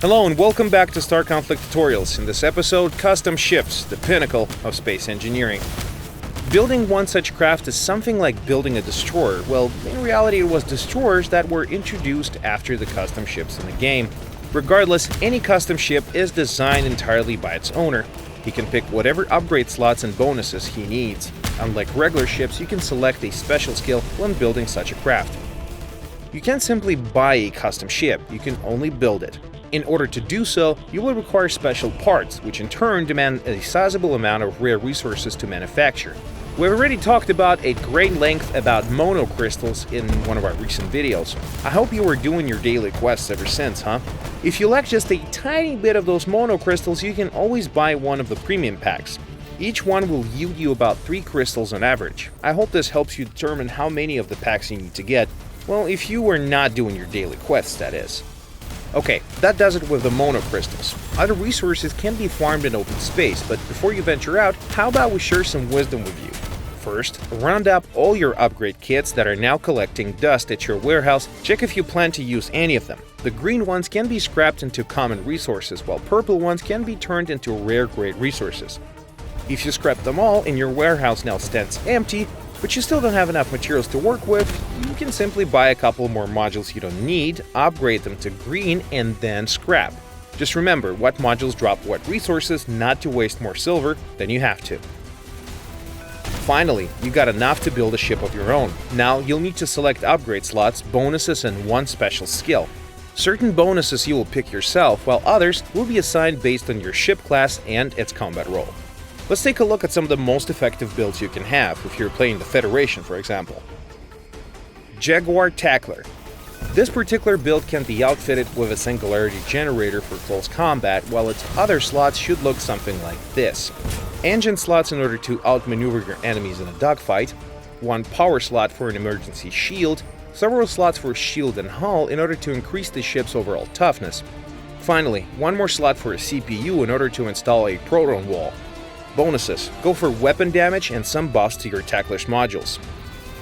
Hello and welcome back to Star Conflict Tutorials. In this episode, custom ships, the pinnacle of space engineering. Building one such craft is something like building a destroyer. Well, in reality it was destroyers that were introduced after the custom ships in the game. Regardless, any custom ship is designed entirely by its owner. He can pick whatever upgrade slots and bonuses he needs. Unlike regular ships, you can select a special skill when building such a craft. You can't simply buy a custom ship, you can only build it. In order to do so, you will require special parts, which in turn demand a sizable amount of rare resources to manufacture. We've already talked about at great length about monocrystals in one of our recent videos. I hope you were doing your daily quests ever since, huh? If you lack just a tiny bit of those monocrystals, you can always buy one of the premium packs. Each one will yield you about 3 crystals on average. I hope this helps you determine how many of the packs you need to get. Well, if you were not doing your daily quests, that is. Okay, that does it with the monocrystals. Other resources can be farmed in open space, but before you venture out, how about we share some wisdom with you? First, round up all your upgrade kits that are now collecting dust at your warehouse. Check if you plan to use any of them. The green ones can be scrapped into common resources, while purple ones can be turned into rare grade resources. If you scrap them all and your warehouse now stands empty, but you still don't have enough materials to work with, you can simply buy a couple more modules you don't need, upgrade them to green, and then scrap. Just remember what modules drop what resources, not to waste more silver than you have to. Finally, you got enough to build a ship of your own. Now you'll need to select upgrade slots, bonuses, and one special skill. Certain bonuses you will pick yourself, while others will be assigned based on your ship class and its combat role. Let's take a look at some of the most effective builds you can have if you're playing the Federation, for example. Jaguar Tackler. This particular build can be outfitted with a singularity generator for close combat, while its other slots should look something like this. Engine slots in order to outmaneuver your enemies in a dogfight, one power slot for an emergency shield, several slots for shield and hull in order to increase the ship's overall toughness. Finally, one more slot for a CPU in order to install a proton wall. Bonuses: go for weapon damage and some buffs to your Tackler's modules.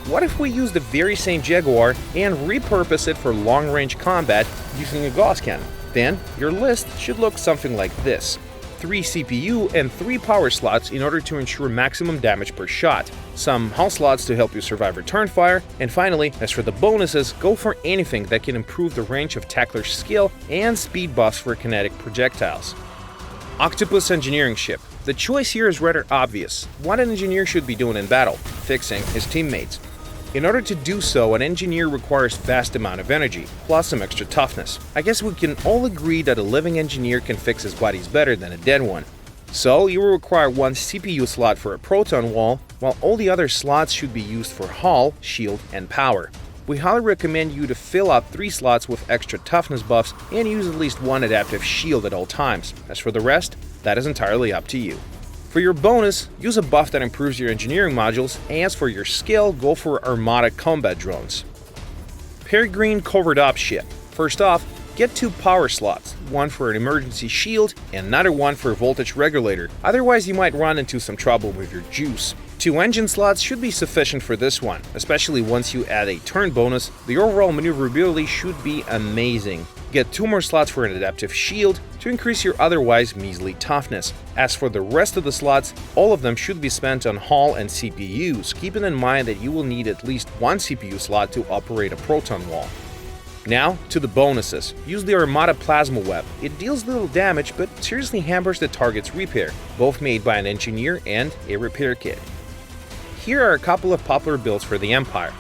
What if we use the very same Jaguar and repurpose it for long-range combat using a Gauss cannon? Then your list should look something like this. 3 CPU and 3 power slots in order to ensure maximum damage per shot, some hull slots to help you survive return fire, and finally, as for the bonuses, go for anything that can improve the range of Tackler's skill and speed buffs for kinetic projectiles. Octopus engineering ship. The choice here is rather obvious. What an engineer should be doing in battle: fixing his teammates. In order to do so, an engineer requires vast amount of energy, plus some extra toughness. I guess we can all agree that a living engineer can fix his bodies better than a dead one. So you will require one CPU slot for a proton wall, while all the other slots should be used for hull, shield, and power. We highly recommend you to fill up 3 slots with extra toughness buffs and use at least one adaptive shield at all times. As for the rest, that is entirely up to you. For your bonus, use a buff that improves your engineering modules, and as for your skill, go for Armada combat drones. Peregrine covered up ship. First off, get 2 power slots, one for an emergency shield and another one for a voltage regulator, otherwise you might run into some trouble with your juice. 2 engine slots should be sufficient for this one, especially once you add a turn bonus. The overall maneuverability should be amazing. Get 2 more slots for an adaptive shield to increase your otherwise measly toughness. As for the rest of the slots, all of them should be spent on hull and CPUs, keeping in mind that you will need at least 1 CPU slot to operate a proton wall. Now, to the bonuses. Use the Armada Plasma Web. It deals little damage, but seriously hampers the target's repair, both made by an engineer and a repair kit. Here are a couple of popular builds for the Empire.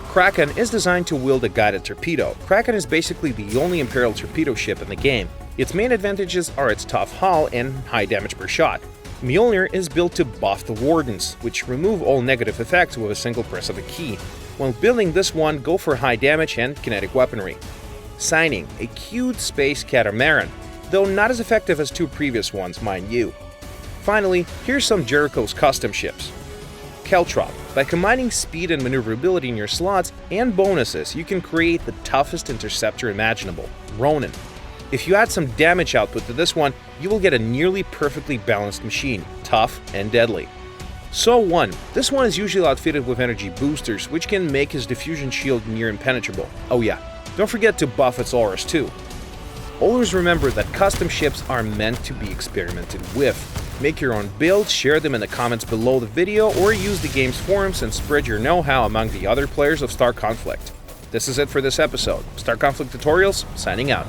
Kraken is designed to wield a guided torpedo. Kraken is basically the only Imperial torpedo ship in the game. Its main advantages are its tough hull and high damage per shot. Mjolnir is built to buff the Wardens, which remove all negative effects with a single press of a key. While building this one, go for high damage and kinetic weaponry. Signing, a cute space catamaran, though not as effective as 2 previous ones, mind you. Finally, here's some Jericho's custom ships. Caltrop. By combining speed and maneuverability in your slots and bonuses, you can create the toughest interceptor imaginable, Ronin. If you add some damage output to this one, you will get a nearly perfectly balanced machine, tough and deadly. So 1. This one is usually outfitted with energy boosters, which can make his diffusion shield near impenetrable. Oh yeah, don't forget to buff its auras too. Always remember that custom ships are meant to be experimented with. Make your own builds, share them in the comments below the video, or use the game's forums and spread your know-how among the other players of Star Conflict. This is it for this episode. Star Conflict Tutorials, signing out.